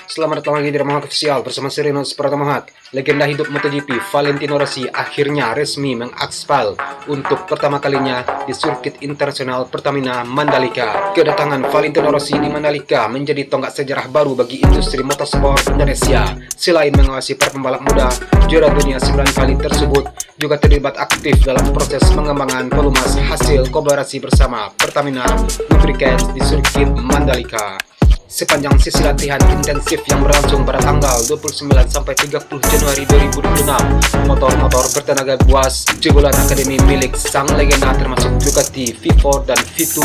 Selamat datang lagi di Ramahak Official bersama Serenus Pratamohat. Legenda hidup MotoGP Valentino Rossi akhirnya resmi mengaspal untuk pertama kalinya di sirkuit internasional Pertamina Mandalika. Kedatangan Valentino Rossi di Mandalika menjadi tonggak sejarah baru bagi industri motorsport Indonesia. Selain mengawasi para pembalap muda, juara dunia 9 kali tersebut juga terlibat aktif dalam proses pengembangan pelumas hasil kolaborasi bersama Pertamina Lubricants di sirkuit Mandalika. Sepanjang sesi latihan intensif yang berlangsung pada tanggal 29 sampai 30 Januari 2026, motor-motor bertenaga buas jebolan akademi milik sang legenda termasuk Ducati V4 dan V2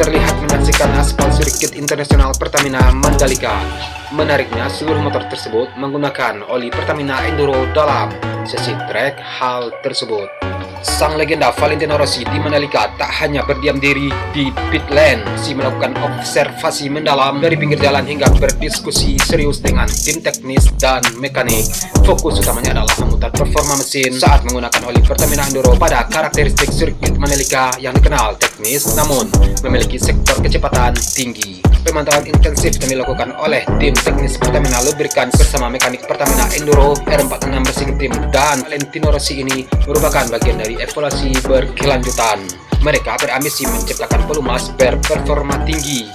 terlihat menyaksikan aspal sirkuit internasional Pertamina Mandalika. Menariknya, seluruh motor tersebut menggunakan oli Pertamina Enduro dalam sesi track hal tersebut. Sang legenda Valentino Rossi di Mandalika tak hanya berdiam diri di pit lane, si melakukan observasi mendalam dari pinggir jalan hingga berdiskusi serius dengan tim teknis dan mekanik. Fokus utamanya adalah memutar performa mesin saat menggunakan oli Pertamina Enduro pada karakteristik sirkuit Mandalika yang dikenal teknis namun memiliki sektor kecepatan tinggi. Pemantauan intensif yang dilakukan oleh tim teknis Pertamina Lubricants bersama mekanik Pertamina Enduro R46 Racing Team dan Valentino Rossi ini merupakan bagian dari evaluasi berkelanjutan. Mereka berambisi menciptakan pelumas berperforma tinggi,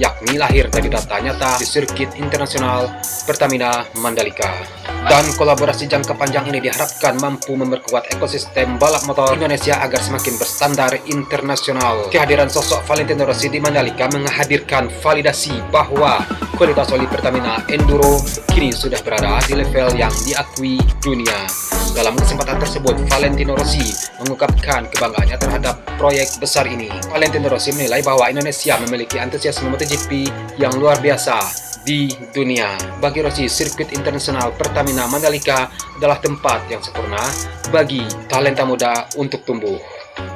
yakni lahir dari data nyata di sirkuit internasional Pertamina Mandalika. Dan kolaborasi jangka panjang ini diharapkan mampu memperkuat ekosistem balap motor Indonesia agar semakin berstandar internasional. Kehadiran sosok Valentino Rossi di Mandalika menghadirkan validasi bahwa kualitas oli Pertamina Enduro kini sudah berada di level yang diakui dunia. Dalam kesempatan tersebut, Valentino Rossi mengungkapkan kebanggaannya terhadap proyek besar ini. Valentino Rossi menilai bahwa Indonesia memiliki antusiasme MotoGP yang luar biasa di dunia. Bagi Rossi, sirkuit internasional Pertamina Mandalika adalah tempat yang sempurna bagi talenta muda untuk tumbuh.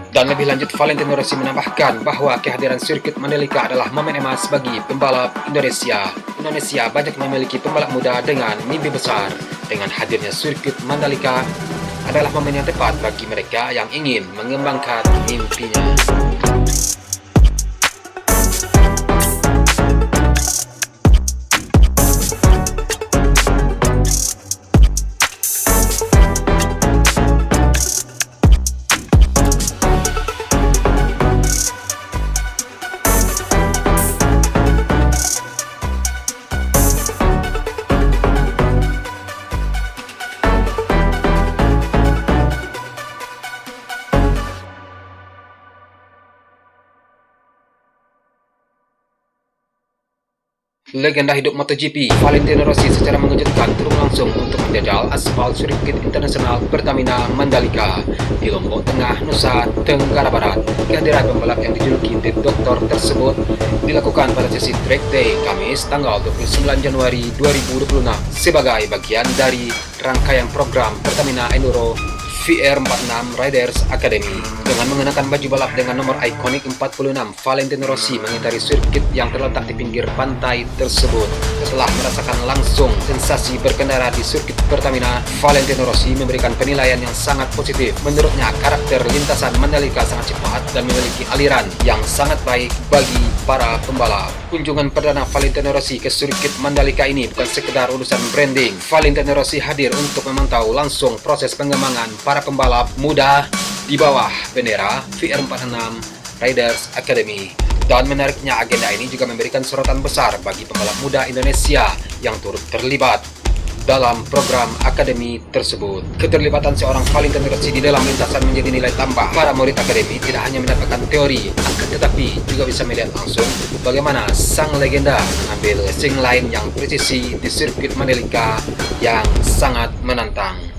Dan lebih lanjut, Valentino Rossi menambahkan bahwa kehadiran sirkuit Mandalika adalah momen emas bagi pembalap Indonesia. Indonesia banyak memiliki pembalap muda dengan mimpi besar. Dengan hadirnya sirkuit Mandalika adalah momen yang tepat bagi mereka yang ingin mengembangkan mimpinya. Legenda hidup MotoGP Valentino Rossi secara mengejutkan turun langsung untuk menjajal aspal sirkuit internasional Pertamina Mandalika di Lombok Tengah, Nusa Tenggara Barat. Kehadiran pembalap yang dijuluki The Doctor tersebut dilakukan pada sesi track day Kamis tanggal 29 Januari 2026 sebagai bagian dari rangkaian program Pertamina Enduro VR46 Riders Academy. Dengan mengenakan baju balap dengan nomor ikonik 46, Valentino Rossi mengitari sirkuit yang terletak di pinggir pantai tersebut. Setelah merasakan langsung sensasi berkendara di sirkuit Pertamina, Valentino Rossi memberikan penilaian yang sangat positif. Menurutnya, karakter lintasan Mandalika sangat cepat dan memiliki aliran yang sangat baik bagi para pembalap. Kunjungan perdana Valentino Rossi ke sirkuit Mandalika ini bukan sekedar urusan branding. Valentino Rossi hadir untuk memantau langsung proses pengembangan para pembalap muda di bawah bendera VR46 Riders Academy. Dan menariknya, agenda ini juga memberikan sorotan besar bagi pembalap muda Indonesia yang turut terlibat dalam program akademi tersebut. Keterlibatan seorang Valentino Rossi di dalam lintasan menjadi nilai tambah. Para murid akademi tidak hanya mendapatkan teori, tetapi juga bisa melihat langsung bagaimana sang legenda mengambil racing line yang presisi di sirkuit Mandalika yang sangat menantang.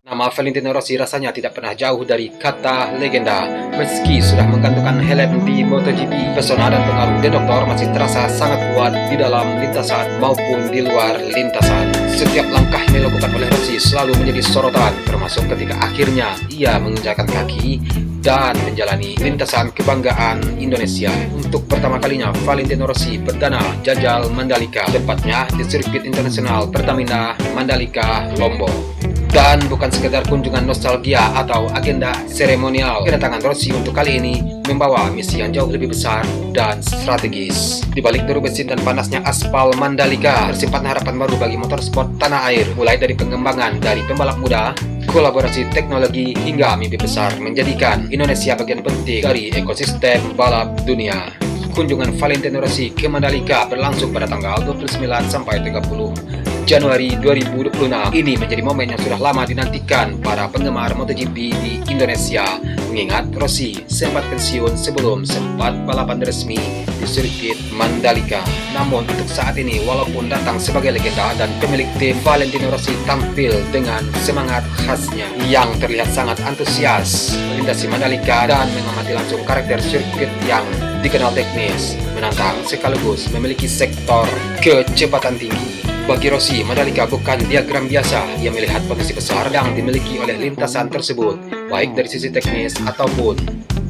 Nama Valentino Rossi rasanya tidak pernah jauh dari kata legenda. Meski sudah menggantungkan helm di MotoGP, pesona dan pengaruh The Doctor masih terasa sangat kuat di dalam lintasan maupun di luar lintasan. Setiap langkah yang dilakukan oleh Rossi selalu menjadi sorotan, termasuk ketika akhirnya ia menginjakan kaki dan menjalani lintasan kebanggaan Indonesia. Untuk pertama kalinya, Valentino Rossi perdana jajal Mandalika, tepatnya di sirkuit internasional Pertamina Mandalika, Lombok. Dan bukan sekedar kunjungan nostalgia atau agenda seremonial, kedatangan Rossi untuk kali ini membawa misi yang jauh lebih besar dan strategis. Di balik deru mesin dan panasnya aspal Mandalika, tersimpan harapan baru bagi motorsport tanah air, mulai dari pengembangan dari pembalap muda, kolaborasi teknologi, hingga mimpi besar menjadikan Indonesia bagian penting dari ekosistem balap dunia. Kunjungan Valentino Rossi ke Mandalika berlangsung pada tanggal 29 sampai 30 Januari 2026. Ini menjadi momen yang sudah lama dinantikan para penggemar MotoGP di Indonesia, mengingat Rossi sempat pensiun sebelum sempat balapan resmi di sirkuit Mandalika. Namun untuk saat ini, walaupun datang sebagai legenda dan pemilik tim, Valentino Rossi tampil dengan semangat khasnya yang terlihat sangat antusias melintasi Mandalika dan mengamati langsung karakter sirkuit yang dikenal teknis, menantang sekaligus memiliki sektor kecepatan tinggi. Bagi Rossi, Mandalika bukan diagram biasa. Ia melihat potensi besar yang dimiliki oleh lintasan tersebut, baik dari sisi teknis ataupun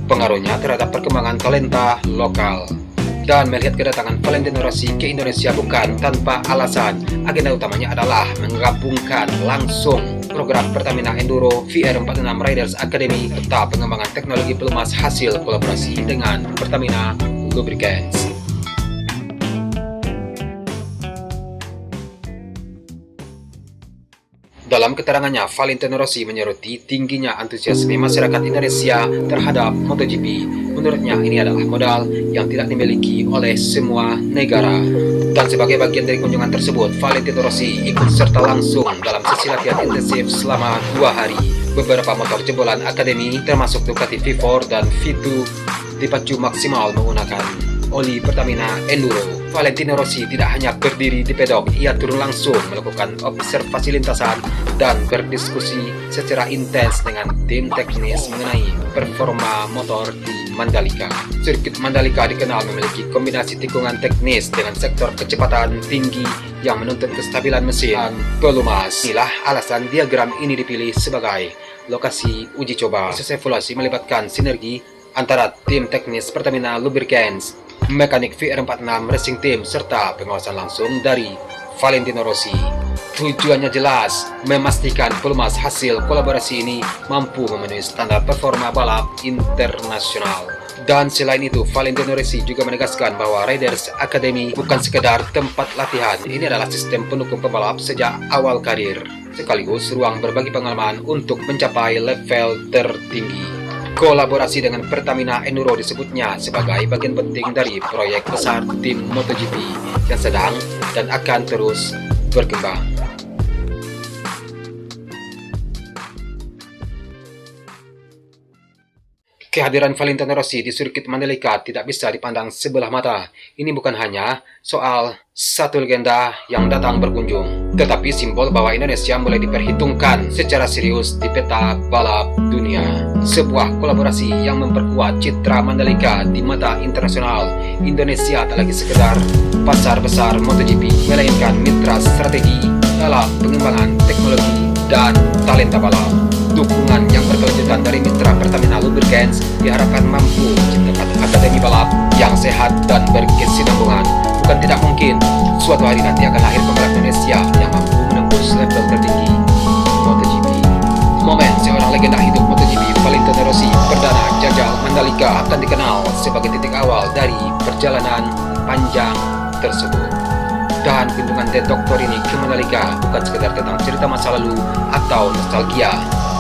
pengaruhnya terhadap perkembangan talenta lokal. Dan melihat kedatangan Valentino Rossi ke Indonesia bukan tanpa alasan. Agenda utamanya adalah menggabungkan langsung program Pertamina Enduro VR46 Riders Academy serta pengembangan teknologi pelumas hasil kolaborasi dengan Pertamina Lubricants. Dalam keterangannya, Valentino Rossi menyoroti tingginya antusiasme masyarakat Indonesia terhadap MotoGP. Menurutnya, ini adalah modal yang tidak dimiliki oleh semua negara. Dan sebagai bagian dari kunjungan tersebut, Valentino Rossi ikut serta langsung dalam sesi latihan intensif selama 2 hari. Beberapa motor jebolan Akademi, termasuk Ducati V4 dan V2, dipacu maksimal menggunakan oli Pertamina Enduro. Valentino Rossi tidak hanya berdiri di pedok, ia turun langsung melakukan observasi lintasan dan berdiskusi secara intens dengan tim teknis mengenai performa motor di Mandalika. Sirkuit Mandalika dikenal memiliki kombinasi tikungan teknis dengan sektor kecepatan tinggi yang menuntut kestabilan mesin dan pelumas. Inilah alasan diagram ini dipilih sebagai lokasi uji coba. Proses evaluasi melibatkan sinergi antara tim teknis Pertamina Lubricants, mekanik VR46 Racing Team, serta pengawasan langsung dari Valentino Rossi. Tujuannya jelas, memastikan pelumas hasil kolaborasi ini mampu memenuhi standar performa balap internasional. Dan selain itu, Valentino Rossi juga menegaskan bahwa Riders Academy bukan sekedar tempat latihan. Ini adalah sistem pendukung pembalap sejak awal karir, sekaligus ruang berbagi pengalaman untuk mencapai level tertinggi. Kolaborasi dengan Pertamina Enduro disebutnya sebagai bagian penting dari proyek besar tim MotoGP yang sedang dan akan terus berkembang. Kehadiran Valentino Rossi di sirkuit Mandalika tidak bisa dipandang sebelah mata. Ini bukan hanya soal satu legenda yang datang berkunjung, tetapi simbol bahwa Indonesia mulai diperhitungkan secara serius di peta balap dunia. Sebuah kolaborasi yang memperkuat citra Mandalika di mata internasional. Indonesia tak lagi sekedar pasar besar MotoGP, melainkan mitra strategi dalam pengembangan teknologi dan talenta balap. Dukungan yang berkelanjutan dari mitra Pertamina Lubricants diharapkan mampu menciptakan akademi balap yang sehat dan berkesinambungan. Bukan tidak mungkin suatu hari nanti akan lahir pembalap Indonesia yang mampu menembus level tertinggi MotoGP. Momen seorang legenda hidup MotoGP, Valentino Rossi, perdana jajal Mandalika akan dikenal sebagai titik awal dari perjalanan panjang tersebut. Dan kunjungan The Doctor ini ke Mandalika bukan sekedar tentang cerita masa lalu atau nostalgia.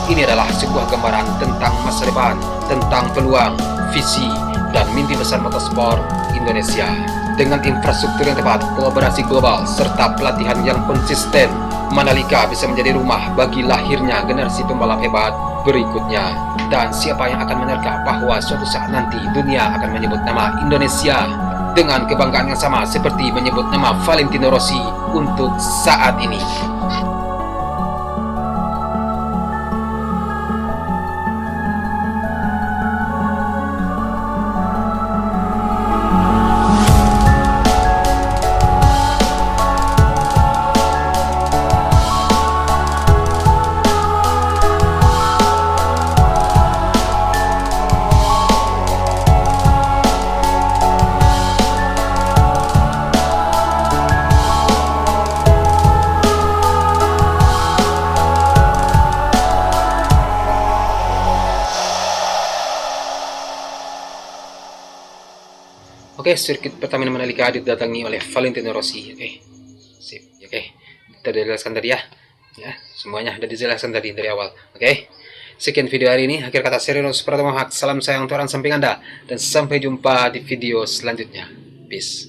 Ini adalah sebuah gambaran tentang masa depan, tentang peluang, visi, dan mimpi besar motorsport Indonesia. Dengan infrastruktur yang tepat, kolaborasi global, serta pelatihan yang konsisten, Mandalika bisa menjadi rumah bagi lahirnya generasi pembalap hebat berikutnya. Dan siapa yang akan menerka bahwa suatu saat nanti dunia akan menyebut nama Indonesia dengan kebanggaan yang sama seperti menyebut nama Valentino Rossi untuk saat ini. Oke, sirkuit Pertamina Mandalika didatangi oleh Valentino Rossi. Oke, sip. Oke, kita jelaskan tadi ya. Ya, semuanya sudah dijelaskan tadi dari awal. Oke. Sekian video hari ini. Akhir kata Serenus Pratama Hak. Salam sayang Tuhan samping Anda dan sampai jumpa di video selanjutnya. Peace.